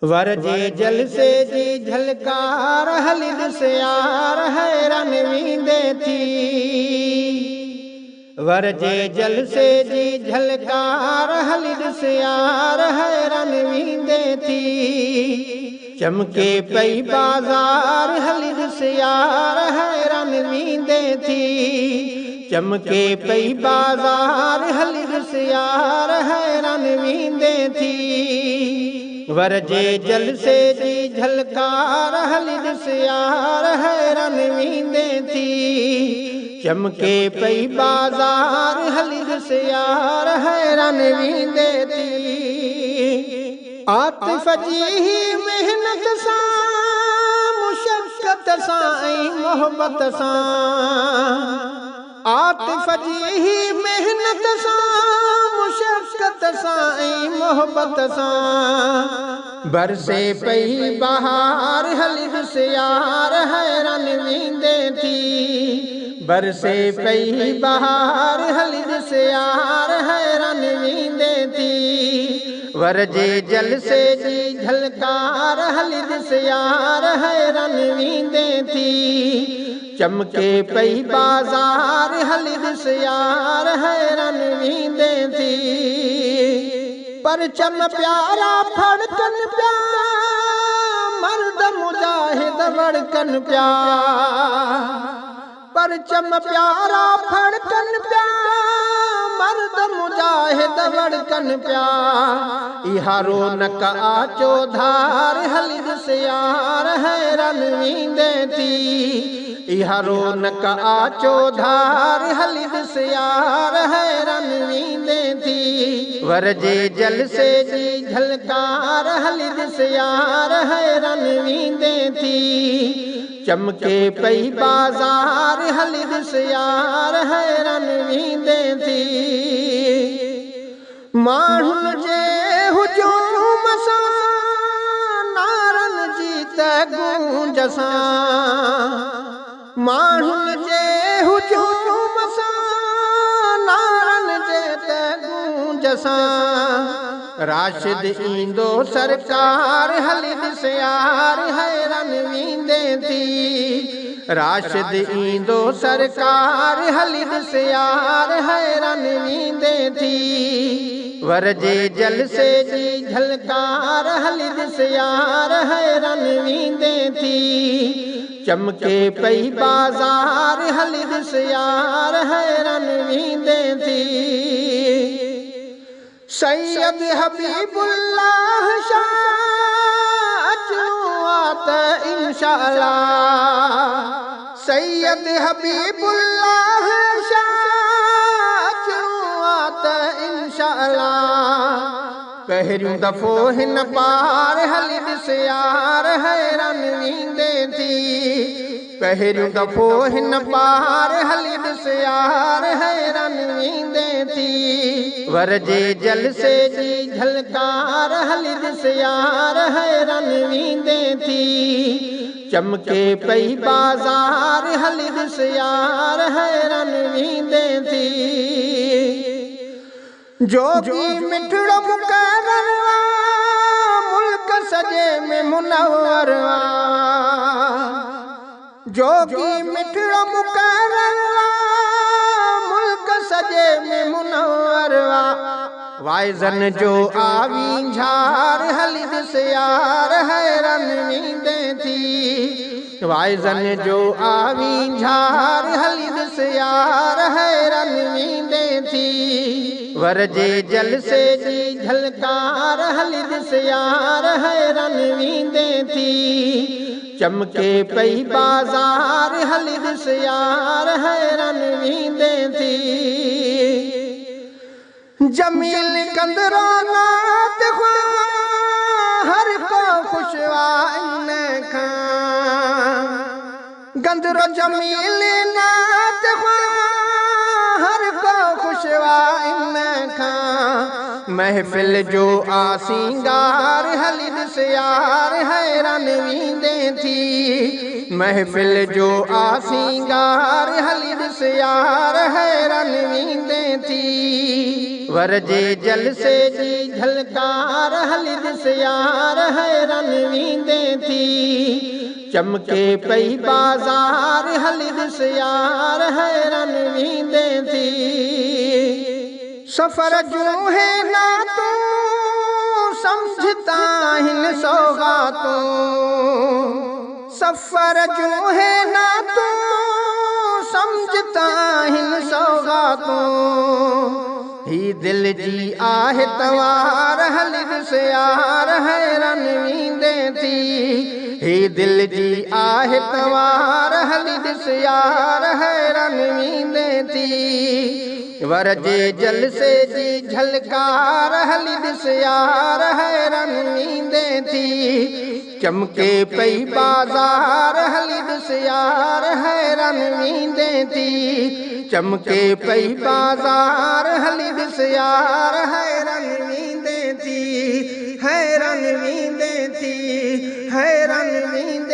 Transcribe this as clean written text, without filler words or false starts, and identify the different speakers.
Speaker 1: वरजे जलसे जी झलकार हलिद सियार हैरान वींदे थी। वरजे जलसे जी झलकार हलिद सियार हैरान वींदे थी। चमके पई बाजार हलिद सियार हैरान वींदे थी। चमके पई बाजार हलिद सियार हैरान वींदे थी। वरजे जलसे जी झलकार हलिद सियार हैरान वींदे थी। चमके पई बाजार हलिद सियार हैरान वींदे थी। आतिफ़ जी मेहनत सां मुशक्क़त सां ऐं मोहब्बत सां। आतिफ़ जी मेहनत सां मुशक्क़त सां ऐं मोहब्बत सां। बरसे पई बहार हलिद सियार हैरान वींदे थी। बरसे पई बहार हलिद सियार हैरान वींदे थी। वरजे जलसे जी झलकार हलिद सियार हैरान वींदे थी। चमके पई बाजार हलिद सियार हैरान वींदे थी। परचम प्यारा फड़कन प्या मर्द मुजाहिद वड़कन प्या। परचम प्यारा फड़कन प्या मर्द मुजाहिद वड़कन प्या। इहा रौनक आचो धार हलिद सियार हैरान वींदे थी। इहा रौनक आचो धार हलिद सियार हैरान वींदे थी। वरजे जलसे जी झलकार हलिद सियार हैरान वींदे थी। चमके पई बाजार हलिद सियार हैरान वींदे थी। माण्हुनि जे हुजूम सां नारनि जी त गूंज सां। माण्हुनि जे हुजूम सां नारनि जे त गूंज सां। राशिद ईंदो सरकार हलिद सियार हैरान वींदे थी। राशिद ईंदो सरकार हलिद सियार हैरान वींदे थी। वरजे जलसे जी झलकार हलिद सियार हैरान वींदे थी। चमके पई बाजार हलिद सियार हैरान वींदे थी। सैयद हबीबुल्लाह शाह अचणो आ त इंशाअल्लाह। सैयद हबीबुल्लाह शाह अचणो आ त इंशाअल्लाह। पहिरियों दफ़ो हिन पार हलिद सियार हैरान वींदे थी। पहिरियों दफ़ो हिन पार हलिद सियार हैरान वींदे थी। वरजे जलसे जी झलकार हलिद सियार हैरान वींदे थी। चमके पई बाजार हलिद सियार हैरान वींदे थी। जोगी मिठड़ो मुक़रर मुल्क सजे में मुनव्वर। जोगी मिठड़ो मुक़रर मुल्क सजे में मुनव्वर। वाइज़न जो आवी झार हलिद सियार हैरान वींदे थी। वाइज़न जो आवी झार हलिद सियार हैरान वींदे थी। वरजे जलसे जी झलकार हलिद सियार हैरान वींदे थी। चमके पई बाजार हलिद सियार हैरान वींदे थी। जमील कंदरो नात हर को खुशवा इन खां। गंदरो जमील नात हर को खुशवा इन खां। महफिल जो आसिंगार हलिद सियार हैरान वींदे थी। महफिल जो आसिंगार हलिद सियार हैरान वींदे थी। वर जे जलसे जी झलकार हली ॾिस यार हैरान वींदे थी चमके पई बाज़ार हली ॾिस यार हैरान वींदे थी सफ़र जूं है ना तूं समझता हिन सौगातूं सफ़र जूं है ना तूं समझता हिन सौगातूं ही दिल जी आहे तवार हली ॾिस यार हैरान वींदे थी ही दिल जी आहे तवार हली ॾिस यार हैरान वींदे थी वर जे जलसे जी झलकार हली ॾिस यार हैरान वींदे थी चमके पई बाज़ार हली ॾिस यार हैरान वींदे थी चमके पई बाज़ार हली ॾिस यार हैरान वींदे थी हैरान वींदे थी हैरान वींदे